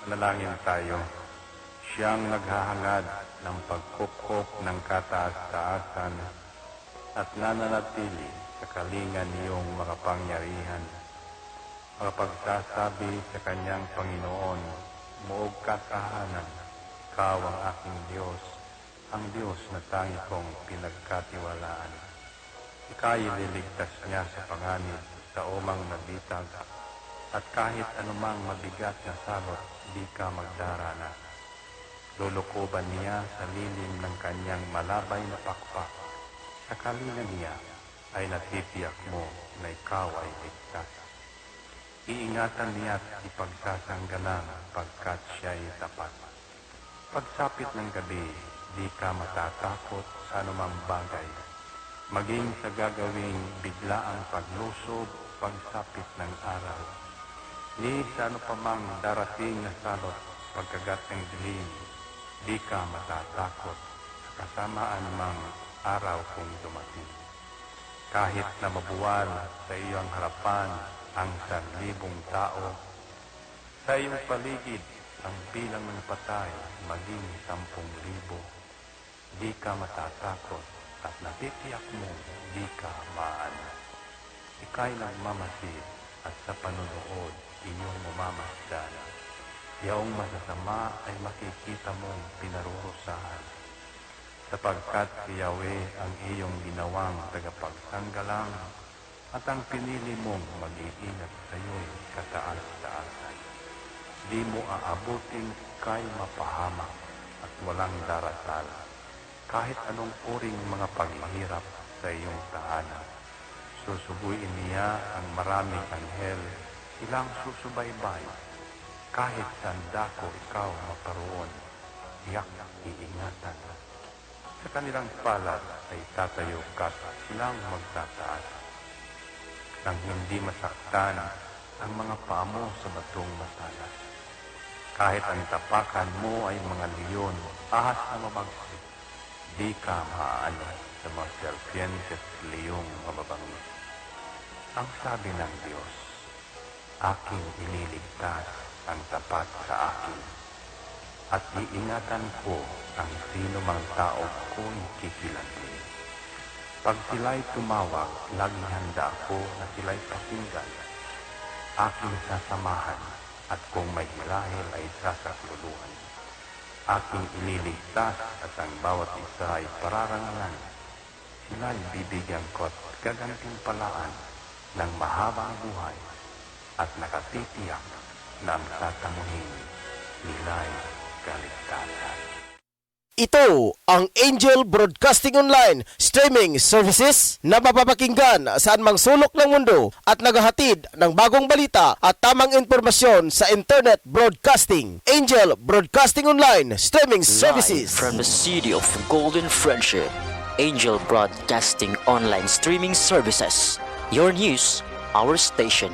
Manalangin tayo. Siyang naghahangad ng pagkupkop ng kataas-taasan at nananatili sa kalingan niyong makapangyarihan. Makapagsasabi sa kanyang Panginoon, muog kasahanan, ikaw ang aking Diyos, ang Diyos na tangi kong pinagkatiwalaan. Ika'y liligtas niya sa panganib sa umang nabitag, at kahit anumang mabigat na salot, di ka magdarana. Lulukuban niya sa lilim ng kanyang malabay na pakpak. Sa kalingan niya ay natitiyak mo na ikaw ay ligtas. Iingatan niya't ipagsasanggalang pagkat siya'y tapat. Pagsapit ng gabi, di ka matatakot sa anumang bagay. Maging sa gagawing biglaang paglusob, pagsapit ng araw. Ni sa ano pa mang darating na salot, pagkagat ng dilim, di ka matatakot sa kasamaan mang araw kung dumating. Kahit na mabuwal sa iyong harapan ang 1,000 tao, sa iyong paligid ang bilang ng patay maging 10,000, di ka matatakot at natitiyak mo di ka maano. Ika'y nagmamasid at sa panunood inyong mamamasdan. Yaong masasama ay makikita mong pinarurusahan, sapagkat si Yahweh ang iyong ginawang tagapagsanggalang at ang pinili mong mag-iingat sa iyo'y kataas-taasan. Di mo aabutin kay mapahamak at walang darasal, kahit anong uring mga paghihirap sa iyong tahanan. Susubuin niya ang maraming anghel, silang susubaybay. Kahit saan dako ikaw maparoon, tiyak iingatan. Sa kanilang palad ay tatayo ka, silang magtataas. Nang hindi masaktan ang mga paa mo sa batong matalas. Kahit ang tapakan mo ay mga leon, ahas na mabagsik, di ka maaano sa mga serpientes leyong mababangis. Ang sabi ng Diyos, aking ililigtas ang tapat sa akin, at iingatan ko ang sino mang tao ko'y kikilantin. Pag sila'y tumawag, laging handa ako na sila'y pakinggan. Aking sasamahan, at kung may hilahil ay sasakluluhan. Aking ililigtas at ang bawat isa ay pararangalan. Sila'y bibigyan ko at gagantimpalaan ng mahabang buhay at nakatitiyak na ang tatamuhin nila'y kaligtasan. Ito ang Angel Broadcasting Online streaming services na mapapakinggan saan mang sulok ng mundo at naghahatid ng bagong balita at tamang impormasyon sa internet broadcasting. Angel Broadcasting Online streaming services. Live from the city of Golden Friendship, Angel Broadcasting Online streaming services. Your news, our station.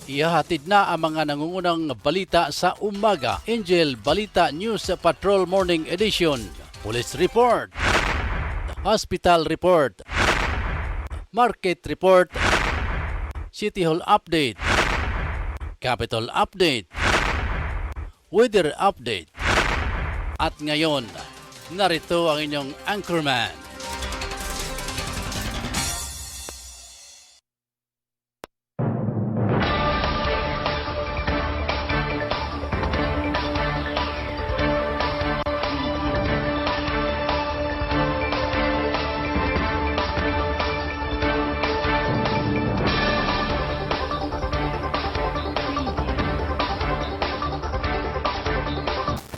Ihahatid na ang mga nangungunang balita sa umaga. Angel Balita News Patrol Morning Edition. Police Report, Hospital Report, Market Report, City Hall Update, Capital Update, Weather Update. At ngayon, narito ang inyong anchorman.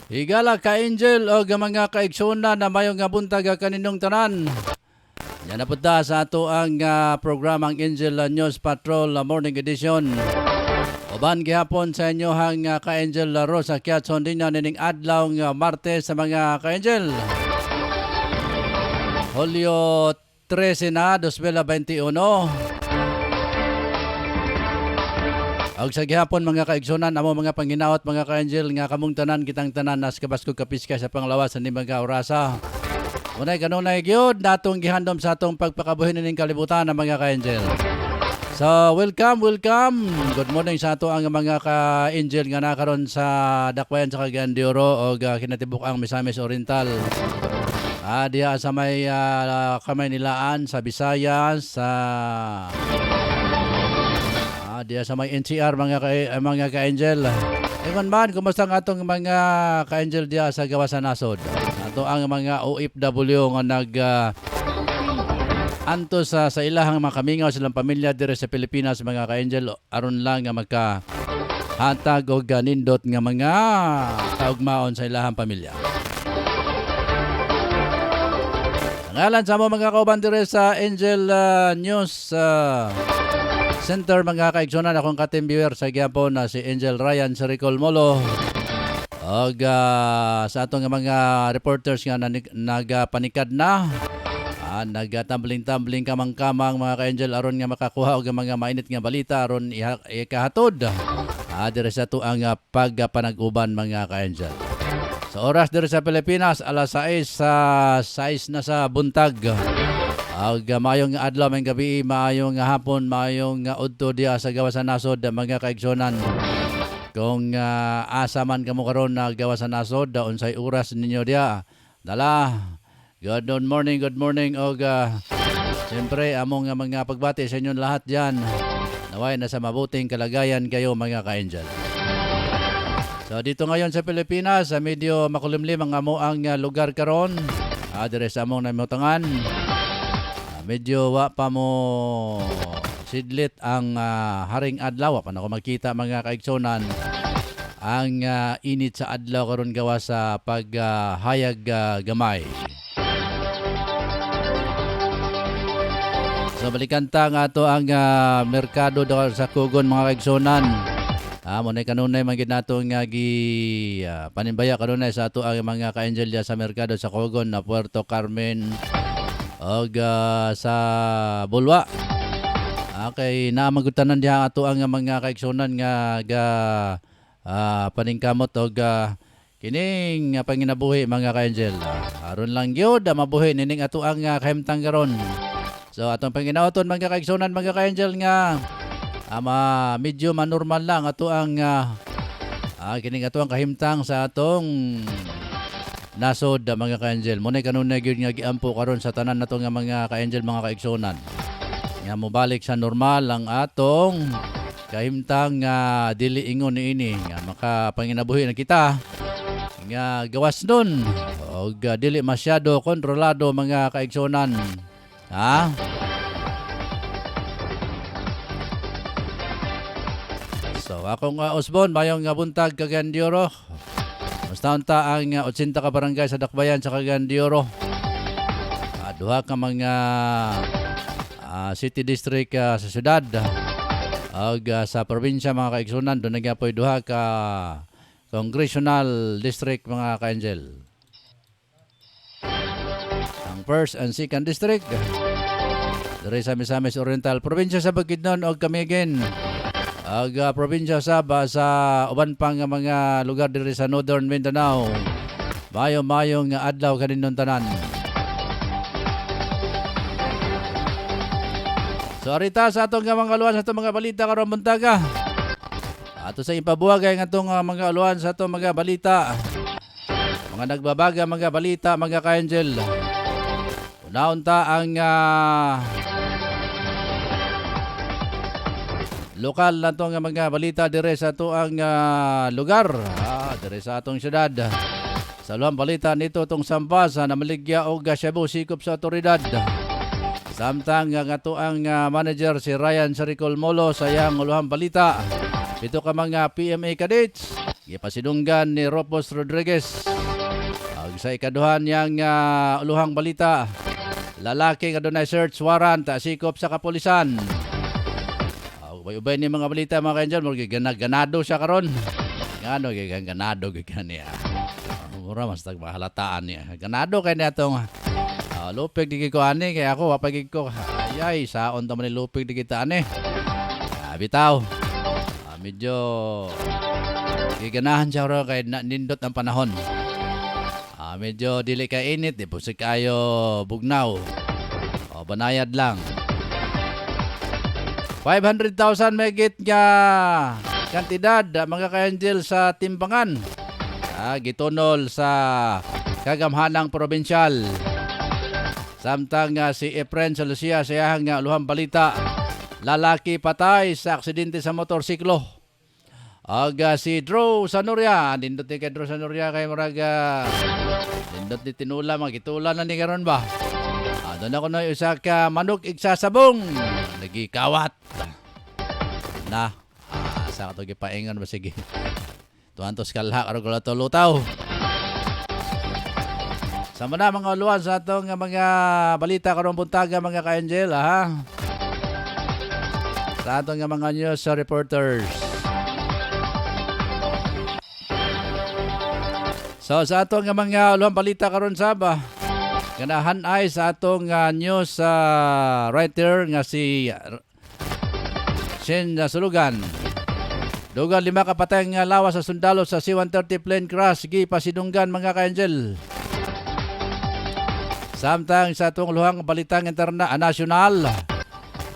Higala ka Angel o mga kaigsuna na mayong buntag kaninong tanan. Yan na punta sa ato ang programang Angel News Patrol Morning Edition. Uban gihapon sa inyo hang ka-Angel Rosa Kiatson din na nining adlaw nga Martes sa mga ka-Angel. Hulyo 13 na 2021. Og sa gihapon mga kaigsunan amo mga panginaot mga ka-Angel nga kamong tanan kitang tanan nas kabasko kapiska sa panglawas ni mga orasa. Unay kanunay gyud natong gihandom sa atong pagpakabuhin ning kalibutan ng mga ka-Angel. So, welcome. Good morning sa ato ang mga ka-angel nga nakaroon sa Dakbayan sa Cagayan de Oro o kinatibuk ang Misamis Oriental. Diya sa may kamay nilaan sa Visayas, diya sa may NCR mga ka-angel. Ingon man, kumusta ang atong mga ka-angel diya sa gawa sa nasod? Ato ang mga OFW nga anto sa ilahang mga kamingaw silang pamilya dire sa Pilipinas mga ka-angel aron lang nga magkahatag og nindot nga mga kaugmaon sa ilahang pamilya. Ngalan sa mga kauban dire sa Angel News Center mga kaigsunan, akong katimbiwer sa gyapon na si Angel Ryan Saricol Molo og sa atong mga reporters nga nagapanikad na nagtambling-tambling kamang-kamang mga ka-angel aron nga makakuha og mga mainit nga balita aron ikahatod dire sa tuang pagpanag-uban mga ka-angel. Sa oras dire sa Pilipinas alas 6 na sa buntag. Mayong adlaw, mayong gabi, mayong hapon, mayong udto diya sa gawa sa nasod mga kaigsonan. Kung asa man kamo karon na gawa sa nasod unsay oras ninyo diya. Dala. Good morning og siyempre among mga pagbati sa inyong lahat diyan. Naway nasa mabuting kalagayan kayo mga ka-angel. So dito ngayon sa Pilipinas, medyo makulimlim ang amo ang lugar karon. Dire sa among namutangan. Medyo wa pa mo sidlit ang haring adlaw pa na ako makita mga kaigsonan ang init sa adlaw karon gawa sa paghayag gamay. So balikanta nga ato ang merkado daw sa Kugon mga kaigsonan. Munay kanunay man gid nato nga panimbaya kanunay sa ato ang mga ka-angel sa merkado sa Kugon na Puerto Carmen og sa Bulwa. Kay naamagutanan diha ato ang mga kaigsonan nga paningkamot og kining panginabuhi mga ka-angel. Aron lang gyud mabuhi nining ato ang kahimtang karon. So atong panginaoton mga kaigsonan mga ka-angel nga medyo manormal lang ato ang kining ato ang kahimtang sa atong nasod mga ka-angel. Munay kanunay gyud nga giampo karon sa tanan nato nga mga ka-angel mga kaigsonan. Nga mobalik sa normal ang atong kahimtang dili ingon niini nga makapanginabuhi na kita nga gawas nun og dili masyado kontrolado mga kaigsonan. So akong Osbon mayong buntag Cagayan de Oro. Basta unta ang 80 ka barangay sa Dakbayan sa Cagayan de Oro. Duha ka mga city district sa syudad. Og sa probinsya mga kaigsunan doon nagyapoy duha ka congressional district mga ka-angel. Ang 1st and 2nd district diri sa Misamis Oriental, probinsya sa Bukidnon og Camiguin. Og probinsya sa uban pang mga lugar diri sa Northern Mindanao. Mayong adlaw kaninon tanan. So arita sa atong mga aluan sa atong mga balita karon buntaga. Ato sa ipabuwagay nga atong mga aluan sa atong mga balita. Mga nagbabaga mga balita mga ka-angel. Una-unta ang lokal na itong mga balita dire sa itoang lugar, dire sa atong syudad. Sa luang balita nito itong Sampas na maligya o Cebu sikop sa otoridad. Samtang ang itoang manager si Ryan Saricol Molo sa iyang luhang balita. Ito ka mga PMA cadets, ipasinunggan ni Ropos Rodriguez. Sa ikaduhan niyang luhang balita, lalaki nga doon ay search warrant sikop sa kapulisan. Ubay-ubay ni mga balita mga ka-angel, ganado siya karon. Ngano ganado niya. Mura mas maghalataan niya. Ganado kay niya itong lupig di ko ani kay ako wapagig ko. Ay saon ta man ni lupig di kita ani. Bitaw. Medyo giganahan siya ro kay nindot ang panahon. Medyo dili ka init, di po si kayo bugnaw. Banayad lang. 500,000 megit nga kantidad mga ka-angel sa timbangan. Gitunol sa kagamhanang probensyal. Samtang si Efren sa Lucia sa iyahang luhang balita, lalaki patay sa aksidente sa motorsiklo. Si Drew Sanuria, nindot ni kay Drew Sanuria kay maraga nindot ni tinula, magitulan na ni karon ba? Doon ako na isa ka manok igsasabong, nagikawat. Na, sa kato gipaingon ba sige. Tuantos kalha karon ko lato lutaw. Sama na mga uluan sa atong mga balita karong buntaga mga ka-angel ha. Sa atong mga news reporters. So sa atong mga uluan balita karon saba. Ganahan ay sa atong news writer nga si Shen Sulugan. Dugang 5 kapatay nga lawas sa sundalo sa C-130 plane crash gipasidunggan mga ka-angel. Samtang sa atong luhang balitang nasyonal,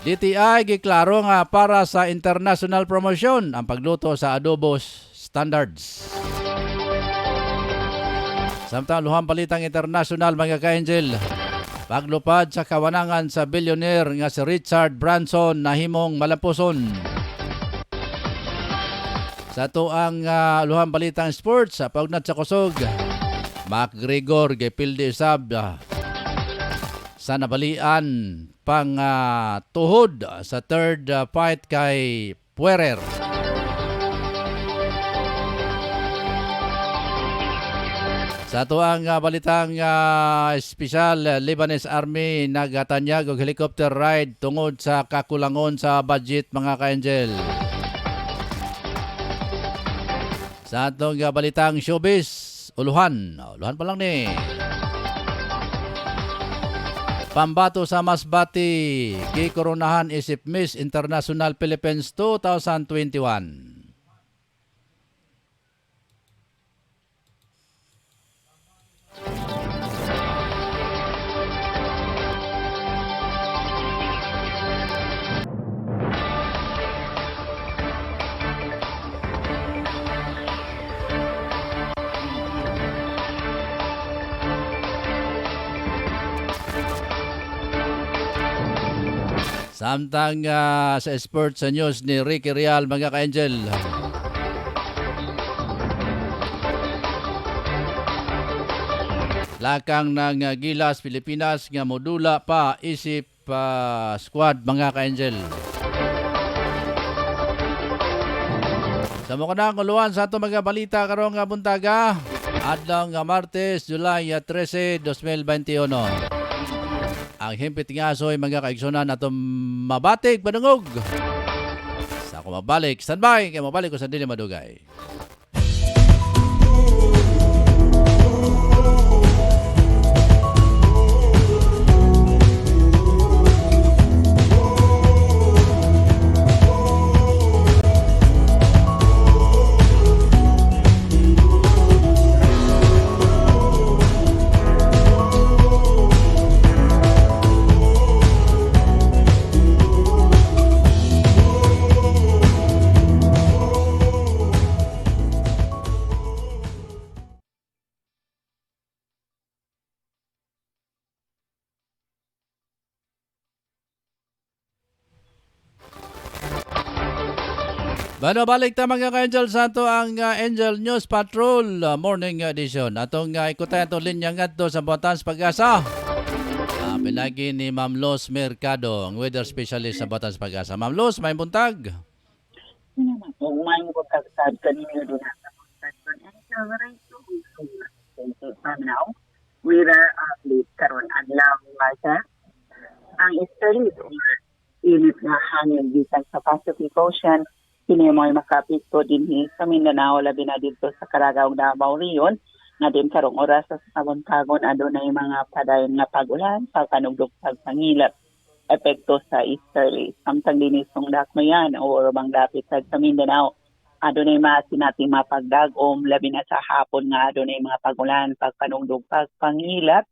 DTI giklaro nga para sa international promotion ang pagluto sa adobo standards. Samtang luhang balitang internasyonal mga ka-angel, paglupad sa kawanangan sa billionaire nga si Richard Branson nahimong malampuson. Sa tuang luhang balitang sports, sa paugnat sa kusog, McGregor gipildi usab sa nabalian pang tuhod sa third fight kay Puerer. Sa tuang balitang special, Lebanese Army nagatanyag og helicopter ride tungod sa kakulangon sa budget mga ka-angel. Sa atong balitang showbiz, uluhan pa lang ni. Pambato sa Masbati, kikoronahan isip Miss International Philippines 2021. Samtang sa sports news ni Ricky Real mga ka-angel. Lakang ng Gilas Pilipinas nga modula pa isip squad mga ka-angel. Sa mga nanguluan sa itong mga balita karong buntaga, adlaw nga Martes, July 13, 2021. Ang himpit nga asoy mga kaigsunan atong mabatig padungog. Sa ako mabalik, standby, kaya mabalik ko sa dili madugay. Balik ta mga ka-angel sa ito ang Angel News Patrol Morning Edition. Atong ikutan itong linya nga ito sa Batangas Pag-asa. Pinagi ni Ma'am Los Mercado, ang weather specialist sa Batangas Pag-asa. Ma'am Los, may buntag? May buntag sa kanina doon sa now, weather update karon adlaw sa ang easterly init nga hangin gikan sa Pacific Ocean. Kini mo'y makapikto din sa Mindanao, labi na dito sa Caragao, Davao Region, na din karong oras sa sabon-tagon adunay mga padayon nga pag-ulan, pagpanugdog, pagpangilap, epekto sa easterly. Samtang dinisong dakmayan o urubang dapit sa Mindanao, adunay nating mapagdagom, labi na sa hapon nga adunay mga pag-ulan, pagpanugdog, pagpangilap,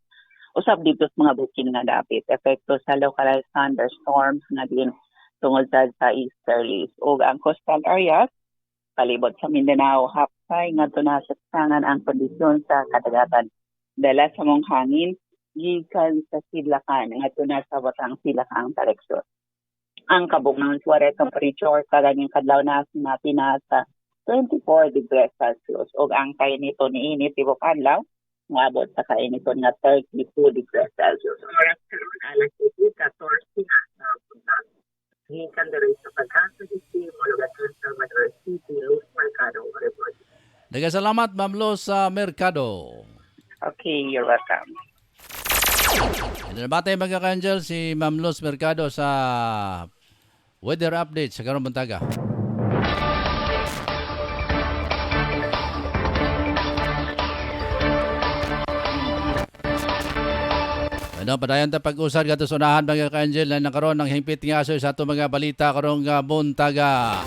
usab dito sa mga bukin nga dapit, epekto sa localized thunderstorms nga din tungod sa easterlies. O ang coastal areas, palibot sa Mindanao, hapsay nga na sa tangan ang kondisyon sa kadagatan. Dala sa mong hangin, gikan sa Sidlakan, nga na sa watang Sidlakan direksyon. Ang kabungang suware temperature kaganyang kadlaw na sinapi na sa 24 degrees Celsius. O ang kainito ni init, tibok adlaw, ngabot sa kainito nga 32 degrees Celsius. Oras karon alas 14 na sa buntag. Gikan diri sa Pag-asa City, Mologaton sa Madrid City, Luz Mercado report. Salamat, Ma'am Luz sa Mercado. Okay, you're welcome. Nabatay mga ka-angel si Ma'am Luz Mercado sa weather update sa karong buntaga. Padayon ta pag-usad gato sa unahan mga ka-angel na nakaroon ng hingpit nga aso sa ato mga balita karong buntaga.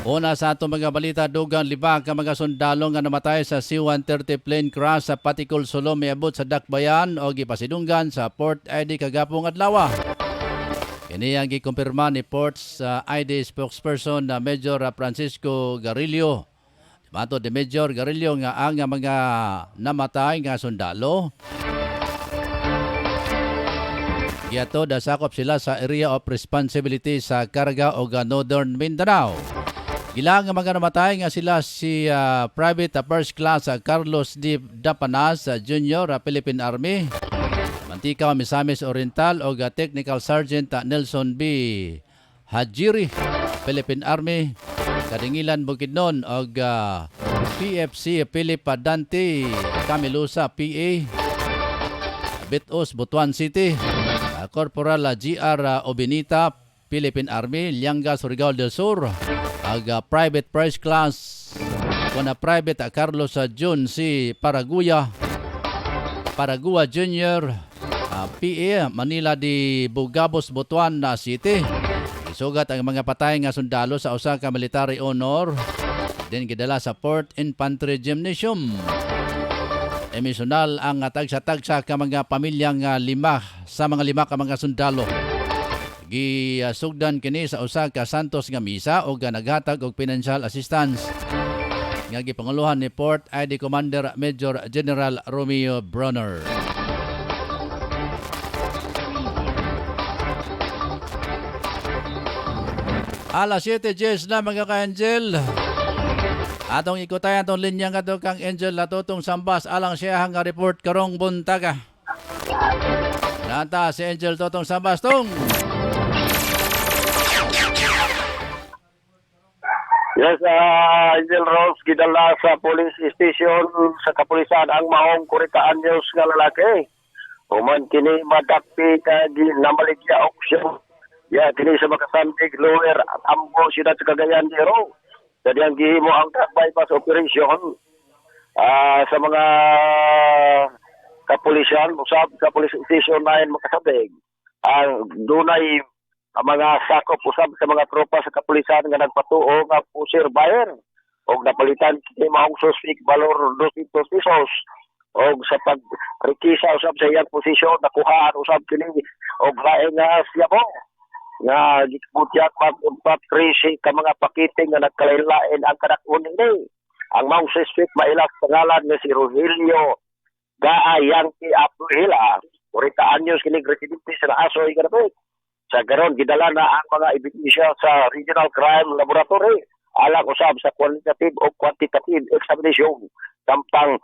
Una sa ato mga balita, dugang libag ka mga sundalo nga namatay sa C-130 plane crash sa Patikul, Solo, miabot sa Dakbayan o gipasidunggan sa Port ID kagapong adlaw. Kini ang gikumpirma ni Ports ID spokesperson na Major Francisco Garillo. Mato de Major Garillo nga ang mga namatay nga sundalo giato dasakop sila sa area of responsibility sa Karga o Northern Mindanao. Gilang nga mga namatay nga sila si Private First Class Carlos D. Dapanas Jr. Philippine Army, Mantikaw Misamis Oriental o Technical Sergeant Nelson B. Hajiri Philippine Army, Kadingilan Bukidnon o PFC Philip Dante Camilusa PA, Bitos Butuan City, Corporal GR Obinita Philippine Army, Lianga Surigao del Sur, Private First Class kuna Private Carlos Jun si Paragua Jr. PA Manila di Bugabos Butuan City. Isugat ang mga patay nga sundalo sa usa ka military honor din gidala sa Port Infantry Gymnasium. Emisyonal ang tagsa-tagsa ka mga pamilyang lima ka mga sundalo. Gisugdan kini sa usa ka Santos nga misa o naghatag og financial assistance nga gipanguluhan ni Port ID Commander Major General Romeo Bronner. Alas 7:10 na mga ka-angel. Atong ikutayan atong linya nga kang Angel Latutong Sambas alang siya nga report karong buntaga. Nata si Angel Totong Sambas tong. Yes, Angel Rose gidala sa police station sa kapulisan ang maong 40 anyos nga lalaki. Human kini madakpi ka namaligya opsyon. Ya, kini sa makasandig lower at ambo siyudad sa Cagayan de Oro. Jadi ang gihimo ang bypass operation sa mga kapulisan, usab sa police station 9 makasabig. Dunay mga sakop usab sa mga tropa sa kapulisan nga nagpatuo nga pusir buyer og napalitan kini maong suspect valor 200 pesos. Og sa pagrekisa usab sa iyang posisyon nakuhaan usab kini og laing nga siya mo nga gikutyak pag-umpat krisi ka mga pakiting nga nagkalain-lain ang kanakuni ni. Ang maong suspect mailas pangalan nga si Rogelio Gaayangki Apuhila, 40 anyos kinig residente sa Asoy Garapit. Sa garon gidala na ang mga ebidensya sa Regional Crime Laboratory alang usab sa qualitative o quantitative examination samtang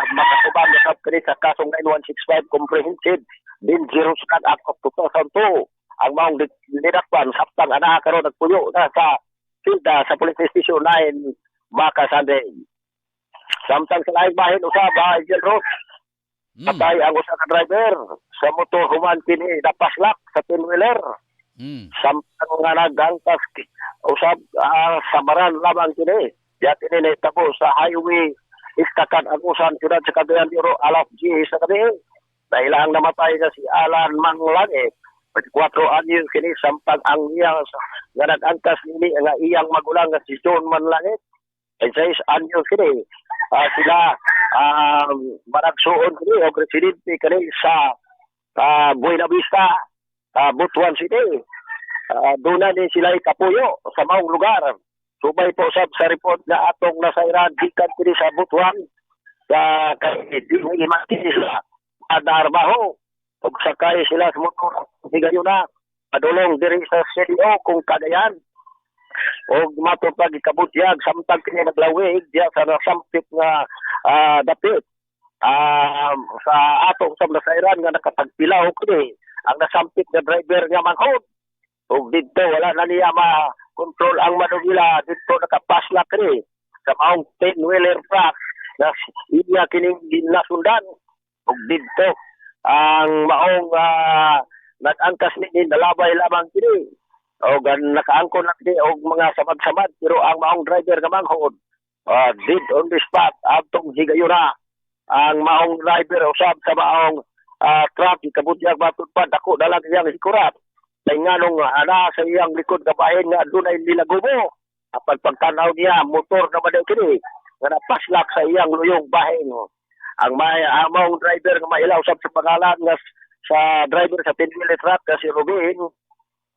makatubang usab kini sa kasong 9165 Comprehensive Dangerous Conduct of 2002. Ang maong dinakpan saptang ana karon nagpuyo na sa silda sa police station 9 Baka Sunday. Samtang sa laing bahin usab Angel Rose. Patay ang usa ka driver sa motor human kini napaslak sa ten-wheeler. Samtang nga nagangkas usab samaran lamang kini. Diya kini nahitabo sa highway istakan agusan siyudad sa Cagayan de Oro alas 10 sa gabi. Dahil ang namatay na si Alan Manglangit. 4 anyos kini samtang ang iyang nga nag-angkas nini nga iyang magulang nga si John Manlangit. 6 anyos kini. Sila managsuon kini o presidente kini sa Buena Vista, Butuan City. Doon na din sila ikapuyo sa maong lugar. Subay po sa report na atong nasairan gikan kini sa Butuan sa kay Dimati sila adarbaho ug sakay sila sa motor sigayon na padulong diri sa CDO kung kagayan o matupag ikabutyag samtang kini naglawig diya sa nasampit nga dapit sa atong sa nasairan nga nakapagpilaw kini ang nasampit nga driver nga manghod ug dito wala na niya ma-control ang manubila dito nakapaslak kini sa maong 10-wheeler truck na iya kining ginasundan ug dito ang maong nag-angkas ni nalabay lamang kini o nakaangkon na kini og mga samad-samad pero ang maong driver nga manghod did on the spot atong higayuna ang maong driver usab sa maong truck ikabutyag batud pa dako dalang iyang hikurat kay nganong ana sa iyang likod kabahin nga dunay nilagubo apan pagtanaw niya motor na maday kini nga napaslak sa iyang luyong bahin ang maong driver nga mailaw usab sa pangalan nga sa driver sa 10-wheeler truck si Rubin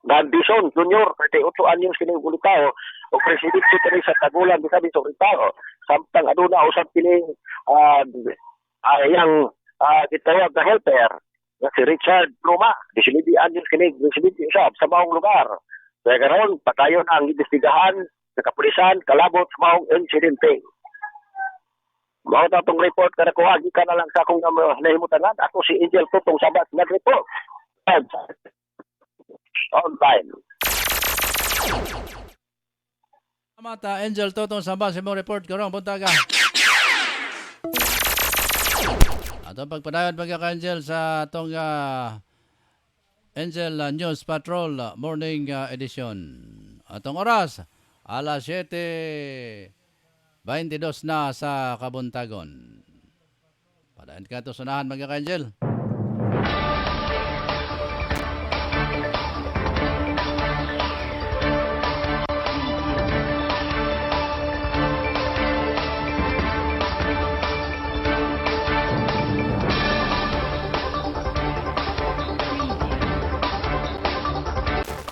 Gandison Junior, 38 anyos kini ulitaw o presidente kini sa Tagulan bisabi sa ulitaw samtang aduna usab kini yang gitawag na helper na si Richard Pluma 19 anyos kini presidente usab sa maong lugar kaya karon patayon ang investigahan sa kapulisan kalabot sa maong insidente. Mao ta tong report kada ko agi ka na lang sa akong nahimutangan ako si Angel Tutong Sabat nag-report on time. Salamat, Angel Totong Samba sa mong report karong buntaga. Atong pagpadayon Angel sa atong Angel News Patrol Morning Edition. Atong oras alas 7:22 na sa Kabuntagon. Padayon ka to sunahan Angel.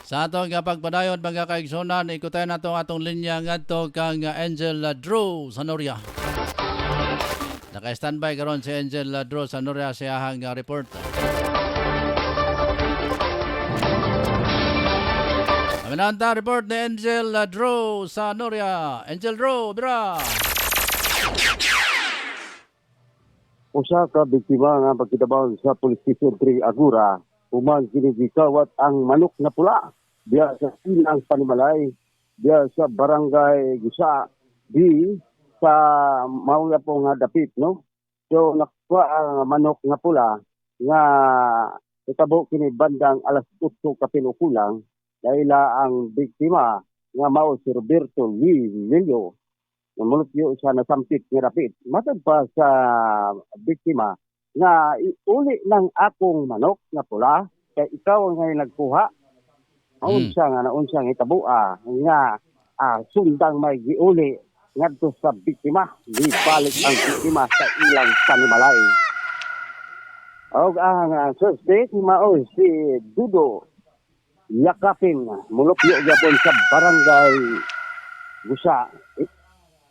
Sa atong pagpadayon mga kaigsunan, ikutan nato atong linya ngadto kang Angel Drew Sanoria. Naka-standby karon si Angel Drew Sanoria sa iyang report. Aminanta report ni Angel Drew Sanoria. Angel Drew, bira. Usa ka biktima nga pagkitabaw sa Police Station 3 Agura, human kinigikawat ang manok na pula. Diya sa Silang Panimalay, diya sa Barangay Gusa, di sa mauya po nga dapit, no? So, nakuha ang manok nga pula nga itabo kini bandang alas 8 kapinukulang dahil ang biktima nga mao si Roberto Lilio na mulutyo sa nasampit nga dapit. Matod pa sa biktima nga uli ng akong manok nga pula kay ikaw nga nagkuha. Unsa nga naunsang itabua nga sundang may giuli ngadto sa biktima di balik ang biktima sa ilang panimalay. Og ang suspect mao si Dudo Yakapin mulupyo gyapon sa Barangay Gusa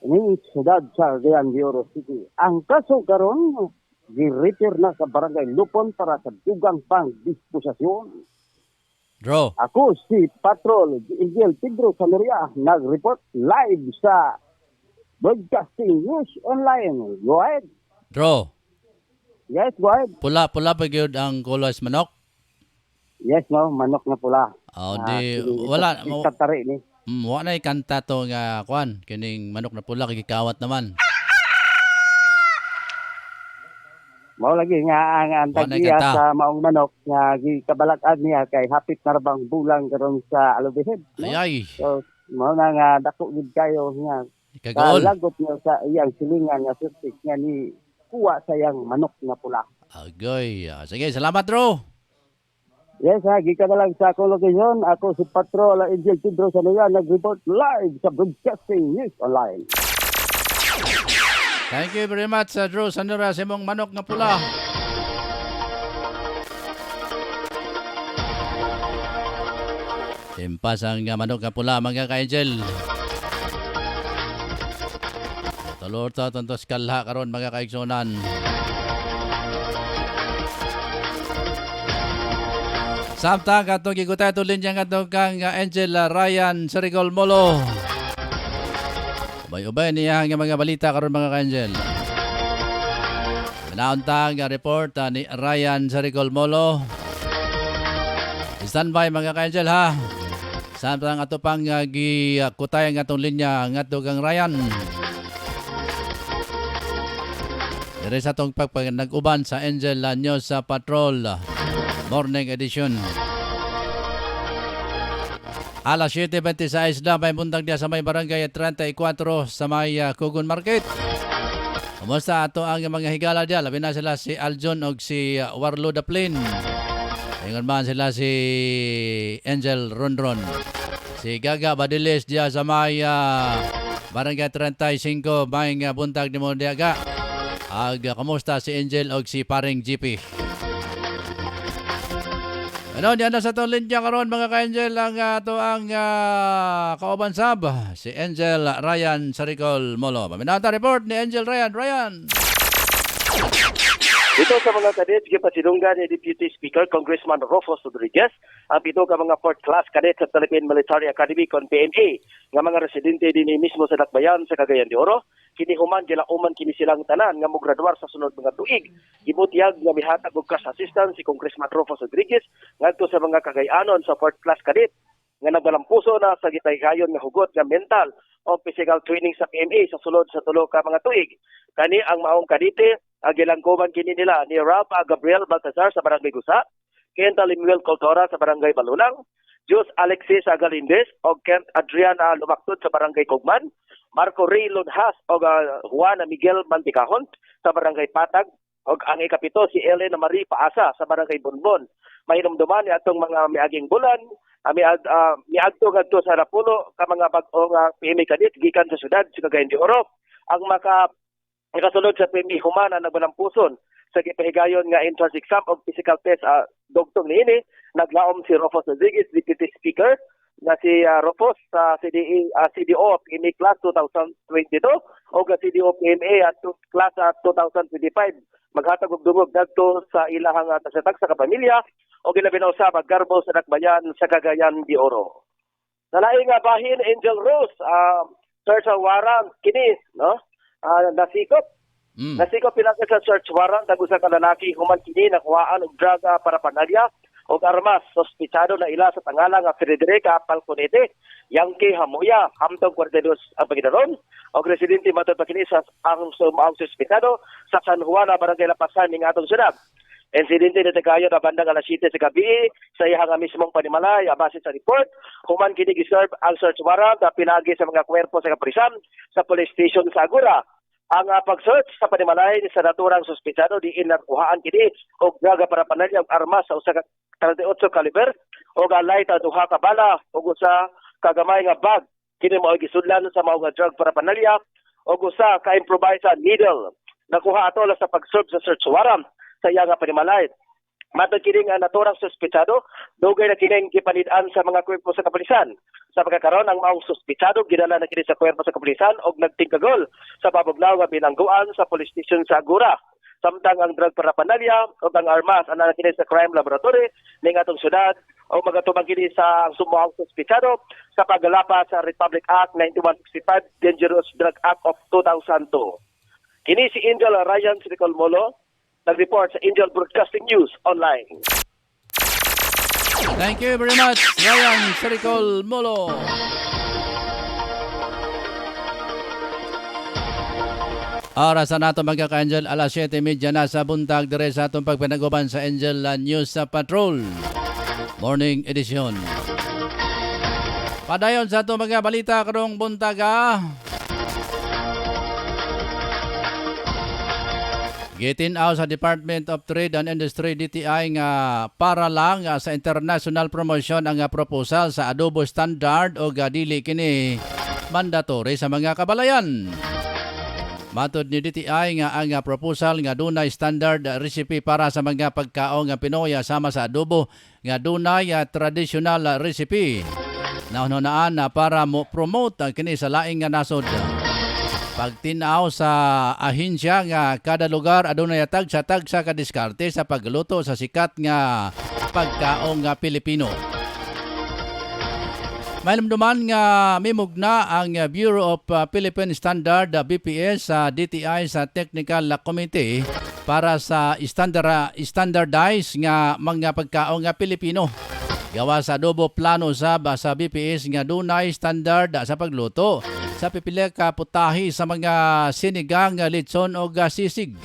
ning siyudad sa Cagayan de Oro City. Ang kaso karon gi-refer na sa Barangay Lupon para sa dugang pang disposisyon. Draw. Ako si Patrol Angel Pedro Sanoria nag-report live sa Broadcasting News Online. Go ahead. Draw. Yes, go ahead. Pula pa gyud ang kulos manok. Yes, no, manok na pula. Oh, di wala Tatari ni. Wala na kanta to nga kwan kining manok na pula kay gikawat naman. Mao lagi nga ang tagiya sa maong manok nga gikabalak-an niya kay hapit na rabang bulang karon sa Alubihid. No? Ay. So mao na nga dako gid kayo nga Kagol. lagot niya sa iyang silingan nga suspect nga ni kuha sa iyang manok na pula. Agoy. Sige, salamat Ro. Yes, gikan na lang sa akong location. Ako si Patrol Angel Pedro Sanoria nag-report live sa Broadcasting News Online. Thank you very much, Drew Sanura, sa imong manok nga pula. Impas ang manok nga pula, mga ka-angel. Talor ta tantos kalha karon, mga kaigsunan. Samtang katong gigutay tulin niya katong kang Angel Ryan Sericol Molo. Ubay-ubay niya nga mga balita karon, mga ka-angel. Pinauntang report ni Ryan Sericol Molo. Standby, mga ka-angel, ha. Samtang ato pang gikutay ang atong linya ng ato kang Ryan. Dere sa atong nag-uban sa Angel News Patrol Morning Edition. Alas 7:26 na may buntag diya sa may barangay 34 sa may Kugon Market. Kumusta ato ang mga higala diya? Labi na sila si Aljon o si Warlo Daplin. Ingon man sila si Angel Rondron. Si Gaga Badilis diya sa may barangay 35 may buntag ni mo diya ga. Kamusta si Angel o si Paring GP? Ano, diyan na sa itong linya karon, mga ka-angel, ang ito ang kauban sab, si Angel Ryan Sericol Molo. Paminata report ni Angel Ryan. Ryan! Ito sa mga kadets, gipasinunggan ni Deputy Speaker Congressman Rufus Rodriguez ang pito ka mga 4th class cadets sa Philippine Military Academy kon PMA nga mga residente dinhi mismo sa Dakbayan sa Cagayan de Oro. Kini human gilauman kini silang tanan nga mograduar sa sunod mga tuig. Gibutiyag nga mihatag og cash assistance si Congressman Rufus Rodriguez ngadto sa mga Cagayanon sa 4th class cadet nga nagbalampuso na sa gitaygayon nga hugot nga mental o physical training sa PMA sa sulod sa tulo ka mga tuig. Kani ang maong kadete agilangkuman kini nila ni Ralph Gabriel Baltazar sa Barangay Gusa, Kenta Limuel Coltora sa Barangay Balulang, Jus Alexis Agalindez o Kent Adriana Lumaktod sa Barangay Cogman, Marco Ray Lunhas o Juan Miguel Manticahon sa Barangay Patag, o ang ikapito si Elena Marie Paasa sa Barangay Bonbon. Mahinumduman ni atong mga miaging bulan, miagto-gadto sa Rapulo ka mga bag-ong PMA kadit gikan sa syudad sa Cagayan de Oro. Ang nakasulod sa PMA humana nagbalampuson sa gipahigayon nga entrance exam o physical test dugtong niini naglaom si Rufus Rodriguez, Deputy Speaker, na si Rufus sa CDO PMA Class 2022 o CDO PMA at Class 2025 maghatag og dungog dagto sa ilahang tasatag sa kapamilya o gilabi na usab Garbo sa Dakbayan sa Cagayan de Oro. Nalaing nga bahin Angel Rose search warrant kini no nasikop pinaka sa search warrant ang usa ka lalaki human kini nakuhaan og droga para panalya o armas sospechado na ila sa tangala nga Frederica Falconete, Yankee Hamuya, Hamtong 42 ang paginaron o residente matod pa kini sa ang sospechado sa San Juan Barangay Lapasan ning atong syudad. Insidente na tagayo na bandang alas 7 sa gabi sa iyang mismong panimalay base sa report human kini giserve ang search warrant na pinagi sa mga kwerpo sa kapulisan sa police station sa Agura. Ang pag-search sa panimalay sa naturang sospechado di inakuhaan kini og droga para panalya og armas sa usa ka 38 caliber o light at duha ka bala o usa ka gamay nga bag kini mao gisudlan sa mao nga drug para panalya o usa ka improvised needle nakuha ato sa pag-serve sa search warrant sa iya nga panimalay. Matod kini nga naturang sospechado dugay na kini gipanid-an sa mga kwerpo sa kapulisan. Sa pagkakaroon ang maong sospechado gidala na kini sa kwerpo sa kapulisan og nagtingkagol sa pabugnaw nga bilangguan sa police station sa Agura. Samtang ang drug para panalya o ang armas ana kini sa crime laboratory ning atong syudad o magatubang kini sa sumuang sospechado sa paggalapas sa Republic Act 9165 Dangerous Drug Act of 2002. Kini si Angel Ryan Sericol Molo nag-report sa Angel Broadcasting News Online. Thank you very much, Ryan Sericol Molo. Oras na nato mga ka-Angel, alas 7:30 na sa buntag dire sa atong pagpanaguban sa Angel News Patrol Morning Edition. Padayon sa atong mga balita karong buntaga. Gitinaw sa Department of Trade and Industry DTI nga para lang sa international promotion ang proposal sa adobo standard o dili kini mandatory sa mga kabalayan. Matod ni DTI nga ang proposal nga dunay standard recipe para sa mga pagkaon nga Pinoy sama sa adobo nga dunay traditional recipe. Naunaan para mo promote kini sa laing nga nasod. Pagtinaw sa ahensya nga kada lugar adunay tagsa ka diskarte sa pagluto sa sikat nga pagkaon nga Pilipino. Mailumduman nga mimugna ang Bureau of Philippine Standard BPS sa DTI sa Technical Committee para sa standardize nga mga pagkaon nga Pilipino. Gawa sa adobo plano sa BPS nga dunay standard sa pagluto sa pipila ka putahi sa mga sinigang, litson o sisig.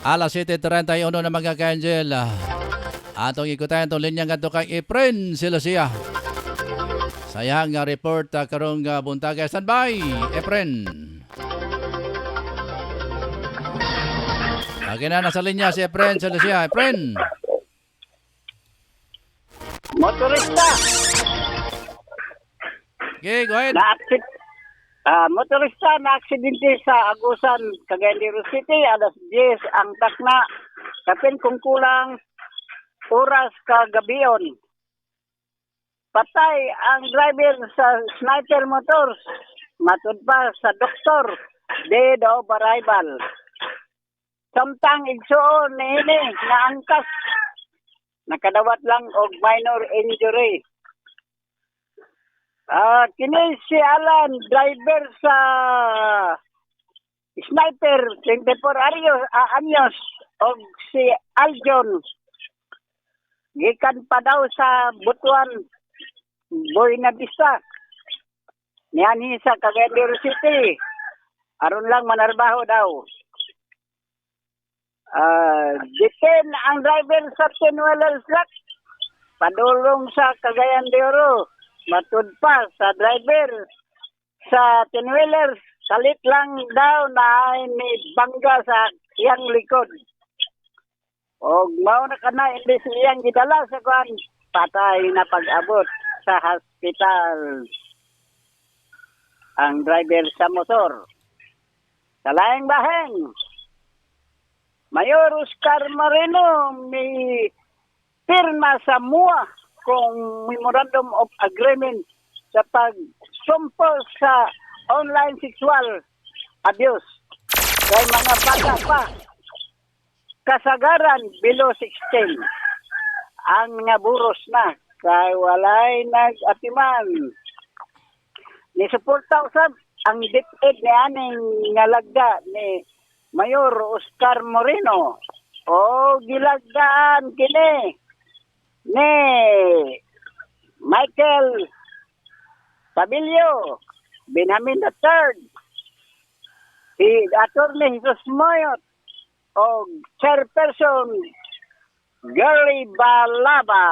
Alas 7:31 na mga ka-angel. Atong ikutan itong linya nga ito kay Efren Silosia. Sayang nga report karong buntaga. Standby, Efren. Okay na, nasa linya si Efren Silosia. Efren. Motorista. Okay, go ahead. Motorista na aksidente sa Agusan, Cagayan de Oro City, alas 10 ang takna. Kapin kung kulang oras kagabion. Patay ang driver sa Sniper Motors. Matud pa sa doktor, dead of arrival. Samtang igsuon ni ini na angkas. Nakadawat lang og minor injury. Kini si Alan, driver sa Sniper, 24 anyos, og si Aljon, gikan pa daw sa Butuan, Buena Vista, niyanhi sa Cagayan de Oro City, aron lang manarbaho daw. Detain ang driver sa 10-wheeler truck, padulong sa Cagayan de Oro. Matud pa sa driver sa 10-wheeler, salit lang daw na may bangga sa iyang likod. O mao na kana hindi siyang gidala sa kuan, patay na pag-abot sa hospital ang driver sa motor. Sa laing bahen, Mayor Oscar Moreno may pirma sa MUA kung Memorandum of Agreement sa pagsumpo sa online sexual abuse kay mga bata pa kasagaran below 16 ang nga buros na kay walay nag-atiman ni suporta usab ang DepEd ni aning nga lagda ni Mayor Oscar Moreno o gilagdaan kini ni Michael Pabilio, Benjamin III, si Atty. Jesus Moyot, o Chairperson Gary Balaba.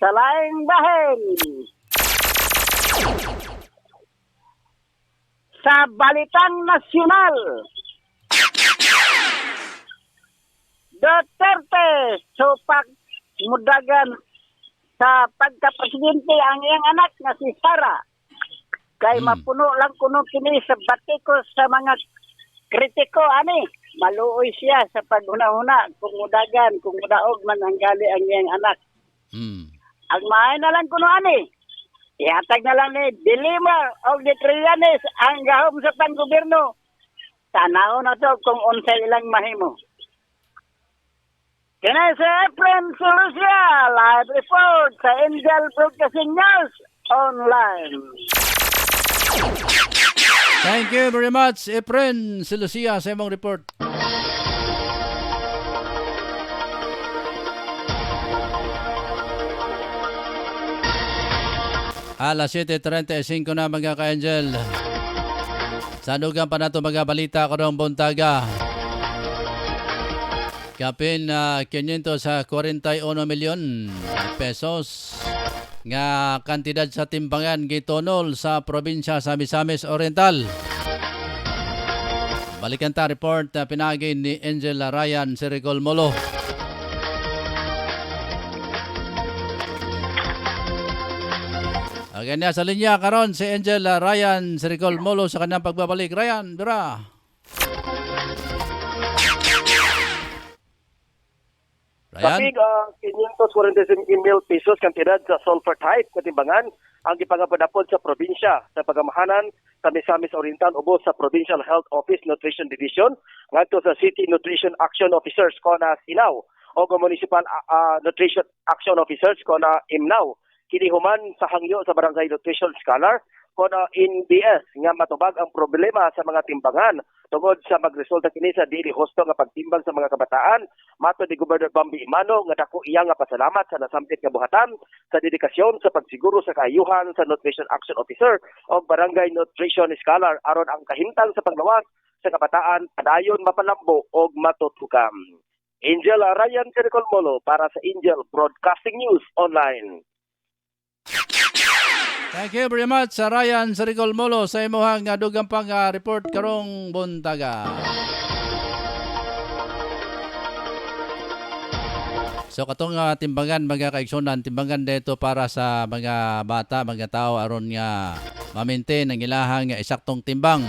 Sa laing bahen, sa Balitang Nasyonal, Duterte supak mudagan sa pagka-presidente ang iyang anak na si Sara. Kay mapuno lang kuno kini sa batikos sa mga kritiko ani. Maluoy siya sa paghuna-huna kung mudagan, kung mudaog man ang gali ang iyang anak. Ang maay na lang kuno ani. Ihatag na lang ni Dilima o ni Trillanes ang gahom sa panggobyerno. Tanaw na to kung unsay ilang mahimo. Kini si Efren Silosia, live report sa Angel Broadcasting News Online. Thank you very much, Efren Silosia, sa imong report. Alas 7:35 na mga ka-angel. Sanugan pa nato mga balita karong buntaga. Kapin 500 sa 41 milyon pesos nga kantidad sa timbangan gitonol sa probinsya sa Misamis Oriental. Balikan ta report na pinagi ni Angel Ryan Sirigol Molo. Lagyan niya sa linya karon si Angel Ryan Siricol Molo sa kanyang pagbabalik. Ryan, bira. Ryan? Kapig 545 pesos kantidad sa sulfur type na timbangan ang gipangapadapod sa probinsya sa pagamahanan sa Misamis Oriental ubos sa Provincial Health Office Nutrition Division ngadto sa City Nutrition Action Officers ko na Sinaw o Municipal Nutrition Action Officers ko na Imnaw. Kini human sa hangyo sa Barangay Nutrition Scholar ko na NBS nga matubag ang problema sa mga timbangan tungod sa magresulta kini sa dili husto nga pagtimbang sa mga kabataan. Mato ni Gobernador Bambi Imano nga dako iya nga pasalamat sa nasampit nga buhatan sa dedikasyon sa pagsiguro sa kaayuhan sa Nutrition Action Officer o Barangay Nutrition Scholar aron ang kahimtang sa paglawas sa kabataan padayon mapalambo o matutukam. Angel Ryan Siricol Molo para sa Angel Broadcasting News Online. Thank you very much sa Ryan Siricol Molo sa imuhang dugang pang report karong buntaga. So katong timbangan mga kaigsunan, timbangan dito para sa mga bata, mga tao aron nga ma-maintain ang ilahang isaktong timbang.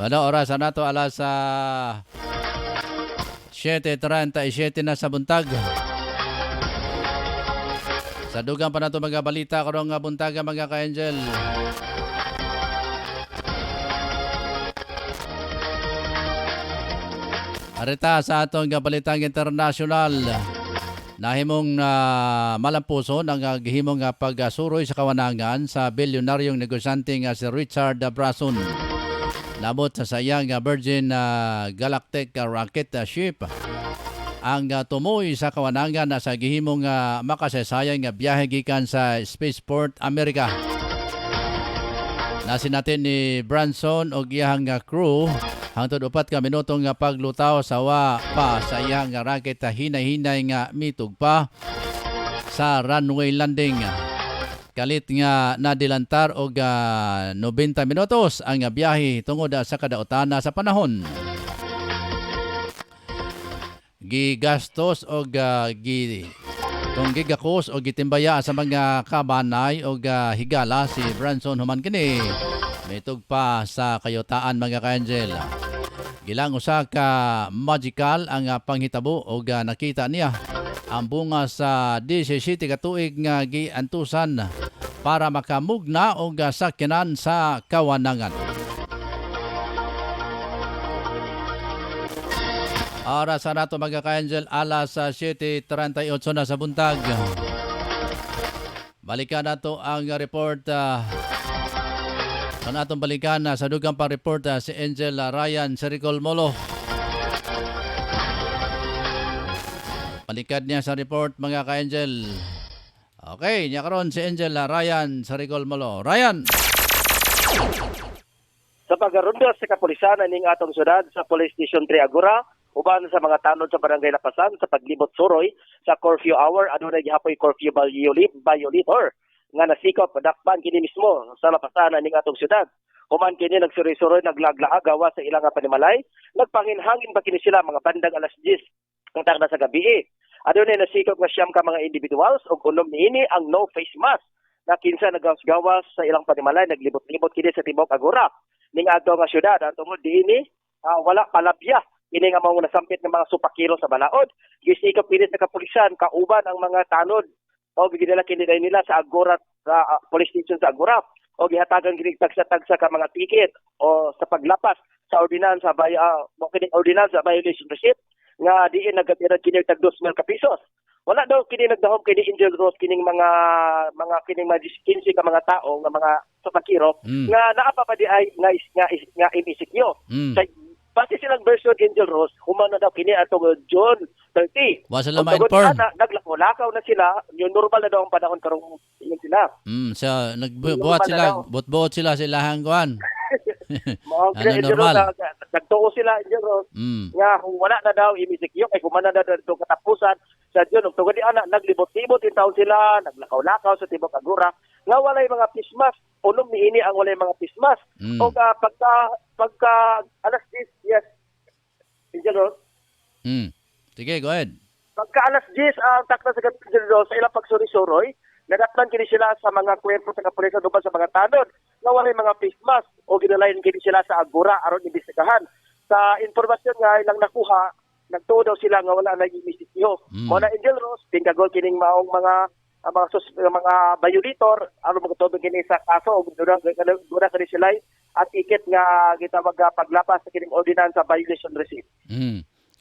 Bano oras na to alas 7:37 na sa buntag. Sa dugang pa na ito mga balita karong buntaga mga ka-Angel. Arita sa atong balitang internasyonal. Nahimong malampuson ang gihimong pagsuroy sa kawanangan sa bilyonaryong negosyante nga si Richard Branson. Nabot sa sayang Virgin Galactic rocket ship ang tumoy sa kawanangan na sa gihimong makasaysayang biyahe gikan sa Spaceport America. Nasin natin ni Branson o iyang crew hangtod 4 ka minutong paglutaw sa wa pa sa iyang rocket hinay-hinay nga mitug pa sa runway landing. Kalit nga nadilantar og 90 minutos ang biyahe tungod sa kadaotana sa panahon. Gigastos o gigakos o gitimbaya sa mga kabanay o higala si Branson human kini mitug pa sa kayotaan mga ka-Angel. Gilang usa ka magical ang panghitabo o nakita niya ang bunga sa 17 ka tuig nga giantusan para makamugna o sakyanan sa kawanangan. Oras na ito mga ka-Angel, alas 7:38 na sa buntag. Balikan na ito ang report. Sana itong balikan sa dugang pa report si Angel Ryan Siricol Molo. Balikan niya sa report mga ka-Angel. Okay, niya karon si Angel Ryan Siricol Molo. Ryan! Sa pagarundo sa kapulisan ning atong syudad sa Police Station 3 Agura, uban sa mga tanod sa barangay Lapasan sa paglibot suroy sa curfew hour adunay gihapoy curfew violator nga nasikop padakpan kini mismo sa Lapasan ning atong syudad. Human kini nagsuroy-suroy naglaglaag gawa sa ilang panimalay, nagpanginhangin ba kini sila mga bandang alas 10 ng tagna sa gabi. Adunay nasikop nga siyam ka mga individuals ug unom niini ang no face mask na kinsa nagawas-gawas sa ilang panimalay naglibot-libot kini sa Tibok Agura ning adto nga syudad tungod diini wala palabya. Ini nga mga nasampit ng mga supakiro sa balaod. Gisikap pilit na kapulisan, kauban ang mga tanod. O gidala kinilay nila sa Agora, sa police station sa Agora. O gihatagan ginigtagsa-tagsa ka mga ticket o sa paglapas sa ordinansa, ordinansa violation receipt nga diin nagatiran kini tag 2,000 ka pesos. Wala daw kini nagdahom kini Angel Rose kining mga kining mga 15 ka mga tao nga mga supakiro nga naa pa di ay nga imisikyo. Base silang version Angel Rose, humana daw kini atong June 30. Wa sila ma-inform. Naglakaw na sila, yung normal na daw ang panahon karong yun sila. So nagbuhat sila, buot sila silahang kuan. Normal. Nagtuo sila Angel Rose. Nga kung wala na daw imisikyo kay kumana na daw katapusan sa June ug tungod di ana naglibot-libot in taon sila, naglakaw-lakaw sa Tibok Agura. Nga walay mga pismas, unom niini ang walay mga pismas. O pagka alas 10, yes. Angel Rose. Sige, go ahead. Pagka alas 10 ang takna sa Gatulod sa ilang pagsuri-suroy, nadatnan kini sila sa mga kwento sa kapulisan duman sa mga tanod nga walay mga face mask o ginalayan kini sila sa agura aron imbestigahan. Sa informasyon nga ilang nakuha, nagtuo daw sila nga wala na imisityo. Mo na Angel Rose, tingkagol kining maong mga violator aron magtuo kini sa kaso ug dura kani sila at ticket nga gitawag paglapas sa kining ordinansa violation receipt.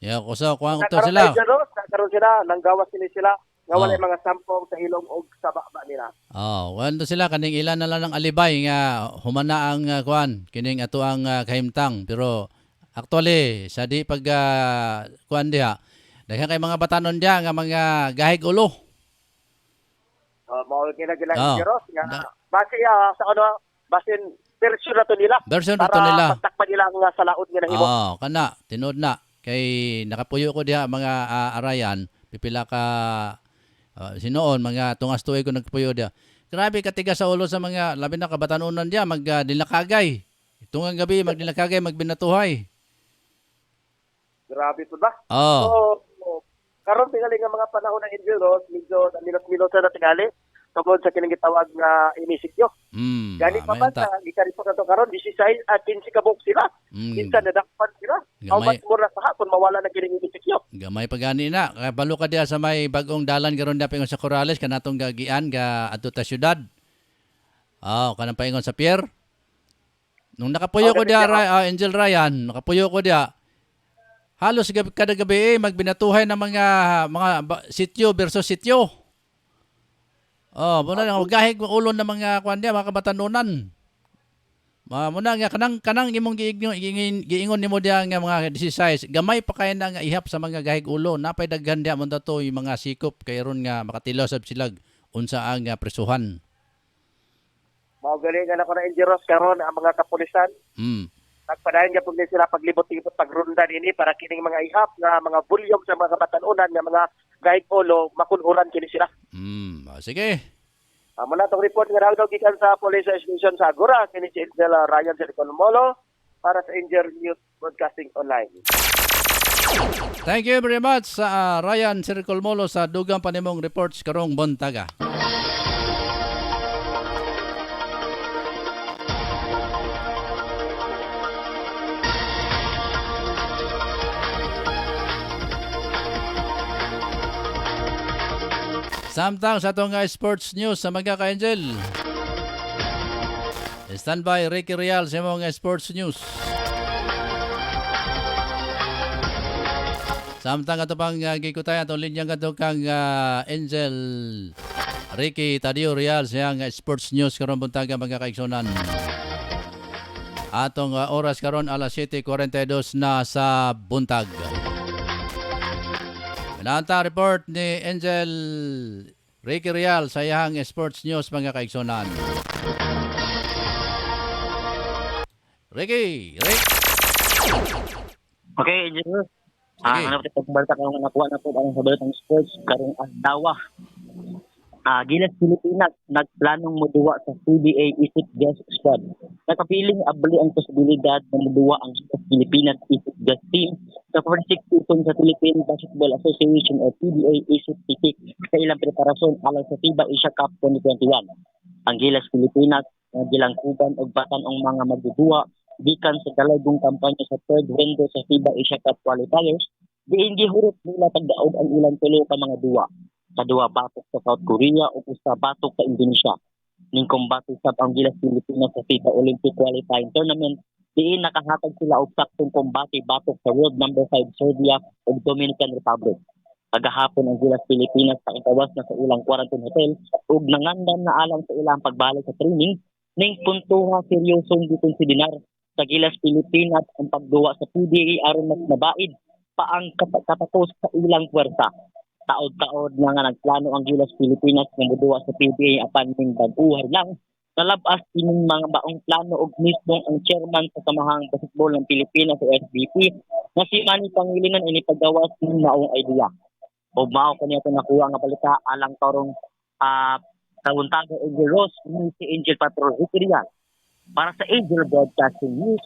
Yeah, kusa kuan to Nagkaroon sila. nagkaroon sila, nanggawas kini sila nga Oh. walay mga sampong sa ilong o sa baba nila. Oh, kuan to sila kaning ilan na lang ng alibay nga humana ang kuan kining ato ang kahimtang pero actually sa di pag kuan diha daghan kay mga batanon diha nga mga gahig ulo. Mao kinagila Oh. Jeros nga Da- base sa basin version na to nila. Version na to nila. Para patakpan nila nga sa laod nga nahimo. Oh, kana tinud na kay nakapuyo ko diha mga arayan pipila ka sinoon mga tungas tuig ko nagpuyo diha. Grabe katigas sa ulo sa mga labi na kabatanunan diha magdilakagay. Tungang gabi magdilakagay magbinatuhay. Grabe po ba? Oh. So, karon tingali nga mga panahon ng Jeros, medyo minot na tingali tungod sa kining gitawag nga inisikyo. Gani pa ba sa gikari pa kato karon 16 at 15 ka buok sila. Minsan nadakpan sila. How Gamay. much more na sa kung mawala na kining inisikyo. Gamay pa gani na. Kaya balo ka diha sa may bagong dalan karon da pingon sa Corrales kanatong gagian ga adto ta syudad. Oh, kanang paingon sa pier. Nung nakapuyo ko diha Angel Ryan, nakapuyo ko diha. Halos kada gabi magbinatuhay ng mga sityo versus sityo. Oh, muna nga gahig mo ulo ng mga kuan diha mga kabatanunan. Muna nga kanang imong giingon nimo diha nga mga 16 gamay pa kay na nga ihap sa mga gahig ulo napay daghan diha man dato yung mga sikop kay ron nga makatilaw sab silag unsa ang presuhan. Mao gali nga nako na Jeros karon ang mga kapulisan. Nagpadayon nga pud sila paglibot-libot pagrunda dinhi para kining mga ihap nga mga bulyog sa mga kabatanunan nga mga gahig ulo makunhuran kini sila. Sige. Muna itong report nga raw daw gikan sa Police Station sa Agora, kini si Angel Ryan Molo para sa Angel News Broadcasting Online. Thank you very much sa Ryan Circle Molo sa dugang panimong reports karong buntaga. Samtang sa itong sports news sa mga ka-Angel. Stand by Ricky Real sa mga sports news. Samtang ato pang gikutay atong linyang ato kang Angel Ricky Tadio Real sa sports news karon buntaga mga kaigsunan. Atong oras karon alas 7:42 na sa buntag. Nanta report ni Angel Ricky Real sa iyang sports news mga kaigsunan. Ricky. Okay, Angel. Sige. Ano pa balita kung nakuha na po ang sabalitang sports karong adlaw. Gilas Pilipinas nagplanong moduwa sa CBA Isip Guest Squad. Nakapiling abli ang posibilidad na moduwa ang Gilas Pilipinas Isip Guest Team sa 46th season sa Philippine Basketball Association o PBA Isip Titik sa ilang preparasyon alang sa FIBA Asia Cup 2021. Ang Gilas Pilipinas gilangkuban og batan-ong mga magduduwa gikan sa dalagong kampanya sa third window sa FIBA Asia Cup qualifiers. Diin gihurot nila pagdaog ang ilang tulo ka mga duwa. Kadua batok sa South Korea o usa batok sa Indonesia. Ning kumbatok sa ang Gilas Pilipinas sa FIBA Olympic Qualifying Tournament, diin nakahatag sila og saktong kumbate batok sa world number 5 Serbia ug Dominican Republic. Kagahapon ang Gilas Pilipinas sa itawas na sa ilang quarantine hotel ug nangandan na alang sa ilang pagbalik sa training ning puntuha seryosong gikonsiderar sa Gilas Pilipinas ang pagduwa sa PBA aron mas mabaid pa ang katapos sa ilang puwersa. Taod-taod nga nagplano ang Gilas Pilipinas nga moduwa sa PBA apan ning bag-uhay lang. Nalabas ining mga baong plano og mismo ang chairman sa Samahang Basketball ng Pilipinas o SBP na si Manny Pangilinan ini paggawas ng maong idea. O mao kaniya ito nakuha nga balita alang karong Kawuntaga Angel Rose ni si Angel Patrol Ricky Real para sa Angel Broadcasting News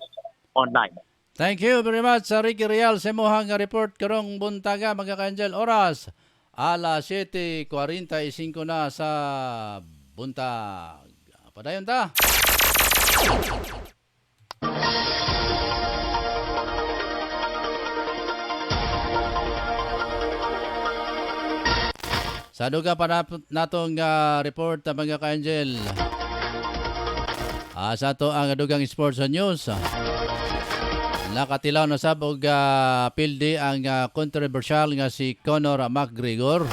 Online. Thank you very much sa Ricky Real sa mohang report karong buntaga mga ka-Angel. Oras alas 7:45 na sa buntag. Padayon ta. Sa duga pa natong report mga ka-Angel. Sa to ang dugang sports news. Nakatilaw na sab og pildi ang controversial nga si Conor McGregor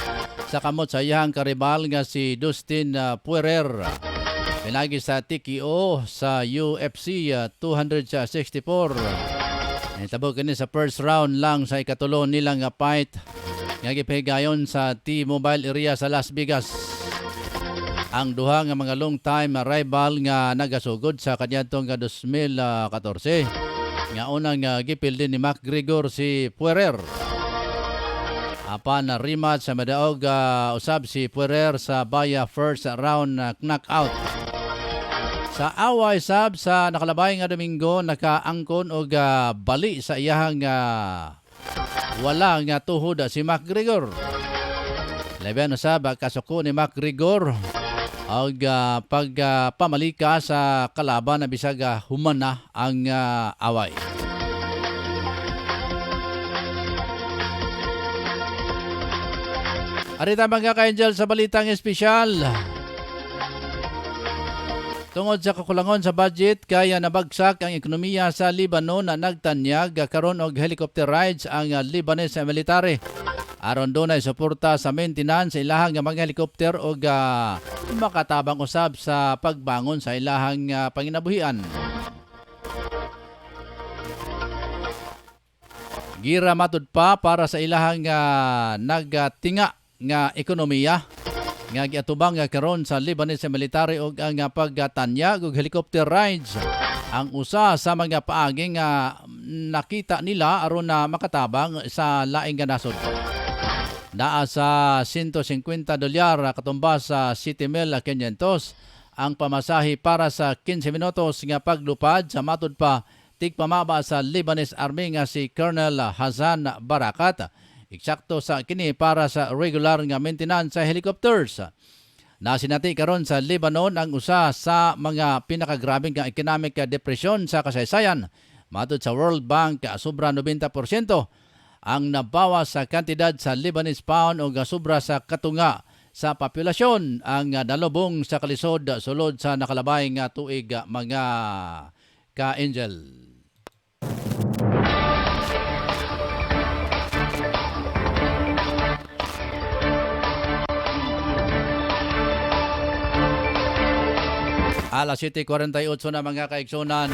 sa kamot sa iyang karibal nga si Dustin Poirier. Pinagi sa TKO sa UFC 264. Nitabo kini sa first round lang sa ikatulo nilang fight nga gipahigayon sa T-Mobile area sa Las Vegas. Ang duha nga mga long time rival nga nagasugod sa kanyadtong 2014 nga unang gipildi ni McGregor si Poirier. Apan na rematch sa madaog usab si Poirier sa baya first round knockout. Sa away sab sa nakalabay nga Domingo nakaangkon og bali sa iyahang wala nga tuhod si McGregor. Laban usab kasuko ni McGregor og pagpamalika sa kalaban na bisag human na ang away. Arita mga ka-Angel sa balitang espesyal. Tungod sa kakulangon sa budget kaya nabagsak ang ekonomiya sa Lebanon na nagtanyag karon og helicopter rides ang Lebanese military. Aron dunay suporta sa maintenance sa ilahang mga helikopter o makatabang usab sa pagbangon sa ilahang panginabuhian. Gira matud pa para sa ilahang nagtinga nga ekonomiya nga giatubang karon sa Lebanese military og ang pagtanyag og helicopter rides ang usa sa mga paaging nakita nila aron na makatabang sa laing nasod. Naa sa $150 katumbas sa 7,500 ang pamasahe para sa 15 minutos nga paglupad sa matud pa tigpamaba sa Lebanese Army nga si Colonel Hassan Barakat. Eksakto sa kini para sa regular nga maintenance sa helicopters. Nasinati karon sa Lebanon ang usa sa mga pinakagrabeng nga economic depression sa kasaysayan. Matud sa World Bank sobra 90% ang nabawas sa kantidad sa Lebanese pound o sobra sa katunga sa populasyon ang nalubong sa kalisod sulod sa nakalabay nga tuig mga ka-Angel. Alas 7:48 na mga kaigsunan.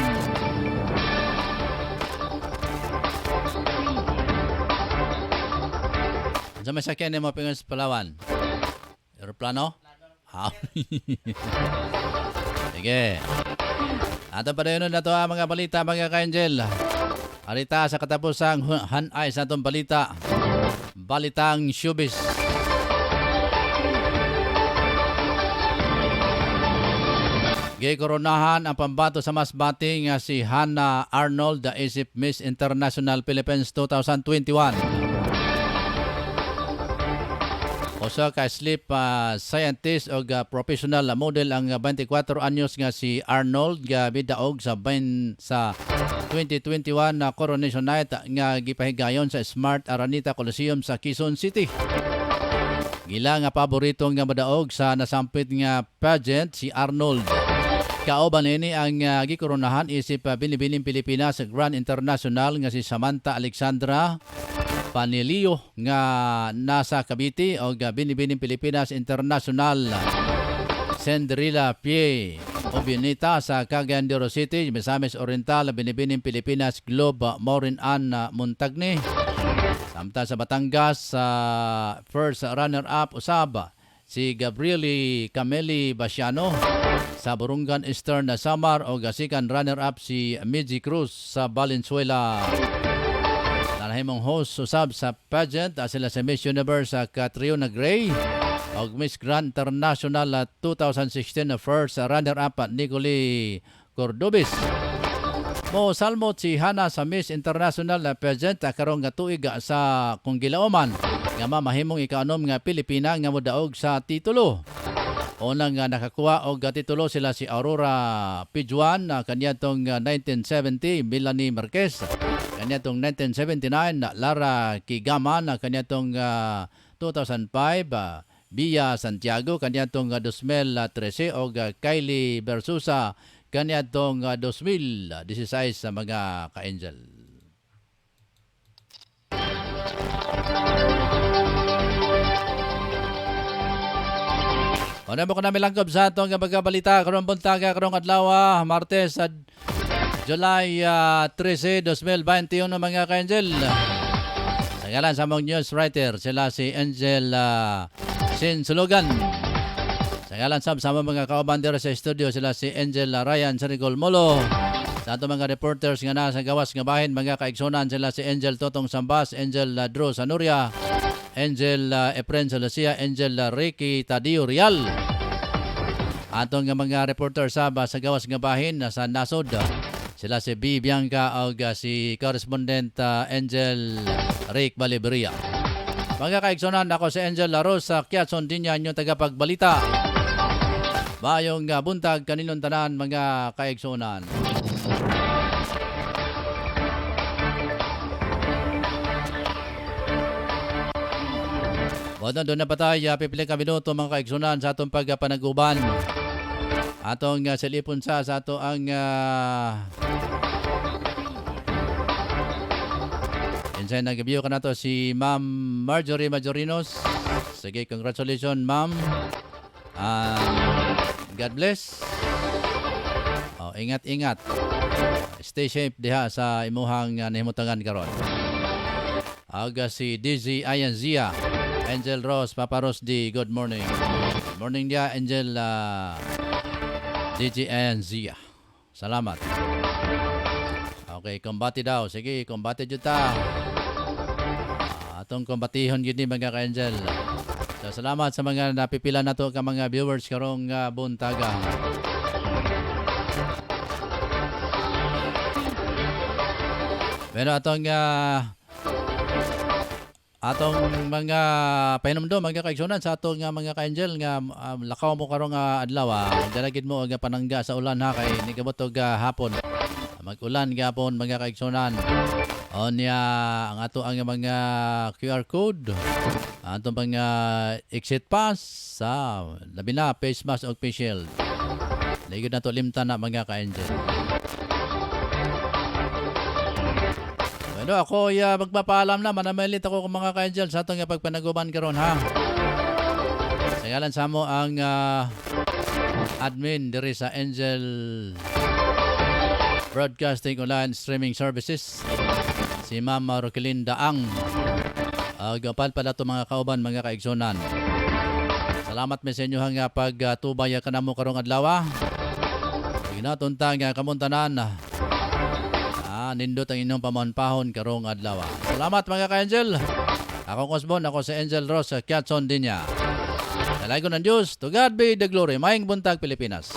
Sa may sakyan mo pingon sa Palawan? Aeroplano? Sige. Ato pa rin na ito ang mga balita mga ka-Angel. Arita sa katapusang hanay sa itong balita. Balitang showbiz. Gikoronahan ang pambato sa masbati nga si Hannah Arnold, the isip Miss International Philippines 2021. Usa ka sleep scientist o professional model ang 24 anyos nga si Arnold nga bidaog sa 2021 na Coronation Night nga gipahigayon sa Smart Araneta Coliseum sa Quezon City. Gila nga paborito nga madaog sa nasampit nga pageant si Arnold. Kauban ini ang gikoronahan isip binibining Pilipinas Grand International nga si Samantha Alexandra Panilio nga nasa Cavite o binibining Pilipinas International Cinderella Pie Obinita sa Cagayan de Oro City, Misamis Oriental, binibining Pilipinas Globe Maureen Ann Montagni. Samtang sa Batangas, first runner-up usab si Gabrieli Cameli Basiano. Sa Burungan Eastern na Samar o gasikan runner-up si Midji Cruz sa Valenzuela. Nanahimong host usab sa pageant sila sa Miss Universe sa Catriona Gray o Miss Grand International 2016 na first runner-up Nicole Cordobis. Mo salmot si Hana sa Miss International na pageant karong nga tuig sa kung gilauman nga mamahimong ikaanom nga Pilipina nga modaog sa titulo. Unang nga nakakuha og titulo sila si Aurora Pijuan kaniadtong 1970, Melanie Marquez kaniadtong 1979, Lara Kigaman kaniadtong 2005, Bia Santiago kaniadtong 2013 og Kylie Versusa kaniadtong 2016 sa mga ka-angel. Ano mo ko na milangkob sa atong pagkabalita karong buntaga karong adlaw Martes sa July 13, 2021 mga ka-angel. Sa ngalan sa mong news writer sila si Angel Sinsulugan. Sa ngalan sa mga kauban sa studio sila si Angel Ryan Sarigol Molo. Sa atong mga reporters nga nasa gawas nga bahin mga kaigsunan sila si Angel Totong Sambas, Angel Drew Sanuria, Angel Efren Salasia, Angel Ricky Tadio Real. Atong mga reporter sa gawas nga bahin sa nasod sila si B. Bianca o si correspondent Angel Rick Baliberia. Mga kaigsunan, ako si Angel Laros sa Quezon Dinya, inyong tagapagbalita. Bayong buntag kanilang tanan mga kaigsunan. Bueno, doon na pa tayo, pipiling ka minuto mga kaigsunan sa atong pagpanaguban. Atong silipon sa ato ang insay nag-review ka na to si Ma'am Marjorie Majorinos. Sige, congratulations ma'am. God bless. Ingat-ingat. Stay safe diha sa imuhang nahimutangan karon. Aga si Dizzy Ayanzia, Angel Rose, Papa Rose D, good morning. Good morning dia, Angel DJ Ayanzia. Salamat. Okay, kumbati daw. Sige, kumbati dyan ta. Atong kumbatihon yun mga ka-angel. So, salamat sa mga napipila na to ka mga viewers karong buntaga. Pero atong mga pahinumdo mga kaigsunan sa atong mga ka-angel nga lakaw mo karong adlaw dalagid mo og panangga sa ulan ha kay nigabot og hapon mag-ulan gapon mga kaigsunan. Onya ang ato ang mga QR code atong mga exit pass sa labi na face mask og face shield. Ligod na to limtan na mga ka-angel. Ano ako magpapaalam na manamalit ako kung mga ka-angel sa atong pagpanaguban karon ha. Sa ngalan sa mo ang admin diri sa Angel Broadcasting Online Streaming Services si Ma'am Roquelin Daang. Gapal pala to mga kauban mga kaigsunan. Salamat mi sa inyo nga pagtubay ka namo karong adlaw. Ginatuntang kamuntanan. Nindot ang inyong pamanpahon karong adlaw. Salamat mga ka-angel. Ako Cosbon, ako si Angel Ross sa Quezon Dinya. Dalay ko ng Diyos, to God be the glory. Maayong buntag Pilipinas.